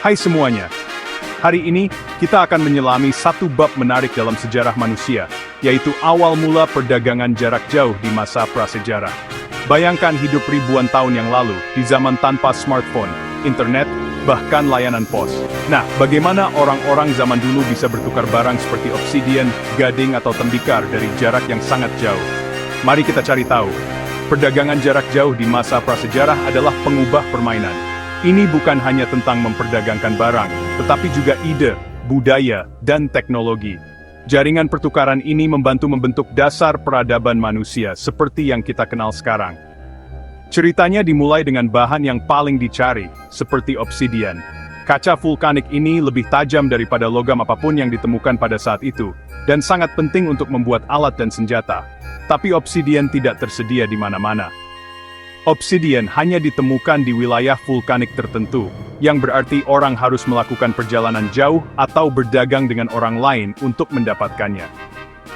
Hai semuanya, hari ini kita akan menyelami satu bab menarik dalam sejarah manusia, yaitu awal mula perdagangan jarak jauh di masa prasejarah. Bayangkan hidup ribuan tahun yang lalu, di zaman tanpa smartphone, internet, bahkan layanan pos. Nah, bagaimana orang-orang zaman dulu bisa bertukar barang seperti obsidian, gading atau tembikar dari jarak yang sangat jauh? Mari kita cari tahu. Perdagangan jarak jauh di masa prasejarah adalah pengubah permainan. Ini bukan hanya tentang memperdagangkan barang, tetapi juga ide, budaya, dan teknologi. Jaringan pertukaran ini membantu membentuk dasar peradaban manusia seperti yang kita kenal sekarang. Ceritanya dimulai dengan bahan yang paling dicari, seperti obsidian. Kaca vulkanik ini lebih tajam daripada logam apapun yang ditemukan pada saat itu, dan sangat penting untuk membuat alat dan senjata. Tapi obsidian tidak tersedia di mana-mana. Obsidian hanya ditemukan di wilayah vulkanik tertentu, yang berarti orang harus melakukan perjalanan jauh atau berdagang dengan orang lain untuk mendapatkannya.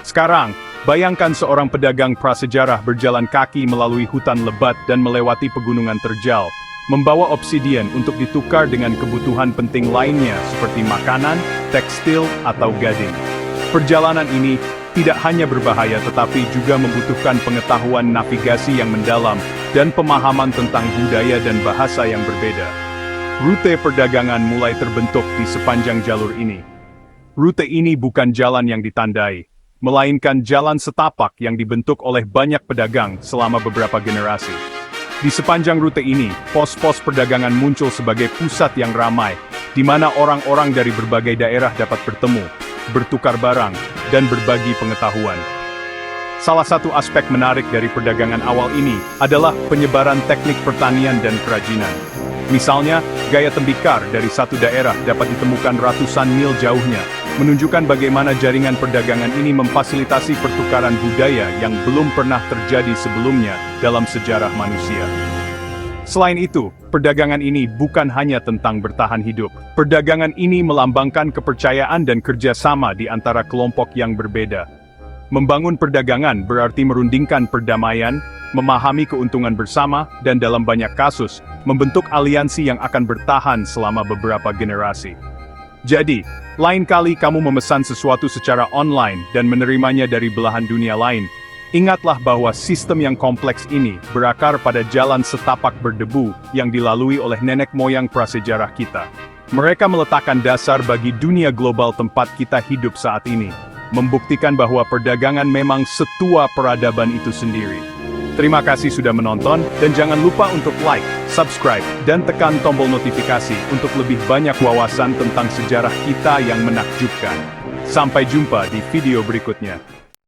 Sekarang, bayangkan seorang pedagang prasejarah berjalan kaki melalui hutan lebat dan melewati pegunungan terjal, membawa obsidian untuk ditukar dengan kebutuhan penting lainnya seperti makanan, tekstil, atau gading. Perjalanan ini tidak hanya berbahaya tetapi juga membutuhkan pengetahuan navigasi yang mendalam dan pemahaman tentang budaya dan bahasa yang berbeda. Rute perdagangan mulai terbentuk di sepanjang jalur ini. Rute ini bukan jalan yang ditandai, melainkan jalan setapak yang dibentuk oleh banyak pedagang selama beberapa generasi. Di sepanjang rute ini, pos-pos perdagangan muncul sebagai pusat yang ramai, di mana orang-orang dari berbagai daerah dapat bertemu, bertukar barang, dan berbagi pengetahuan. Salah satu aspek menarik dari perdagangan awal ini adalah penyebaran teknik pertanian dan kerajinan. Misalnya, gaya tembikar dari satu daerah dapat ditemukan ratusan mil jauhnya, menunjukkan bagaimana jaringan perdagangan ini memfasilitasi pertukaran budaya yang belum pernah terjadi sebelumnya dalam sejarah manusia. Selain itu, perdagangan ini bukan hanya tentang bertahan hidup. Perdagangan ini melambangkan kepercayaan dan kerjasama di antara kelompok yang berbeda. Membangun perdagangan berarti merundingkan perdamaian, memahami keuntungan bersama, dan dalam banyak kasus, membentuk aliansi yang akan bertahan selama beberapa generasi. Jadi, lain kali kamu memesan sesuatu secara online dan menerimanya dari belahan dunia lain, ingatlah bahwa sistem yang kompleks ini berakar pada jalan setapak berdebu yang dilalui oleh nenek moyang prasejarah kita. Mereka meletakkan dasar bagi dunia global tempat kita hidup saat ini, membuktikan bahwa perdagangan memang setua peradaban itu sendiri. Terima kasih sudah menonton, dan jangan lupa untuk like, subscribe, dan tekan tombol notifikasi untuk lebih banyak wawasan tentang sejarah kita yang menakjubkan. Sampai jumpa di video berikutnya.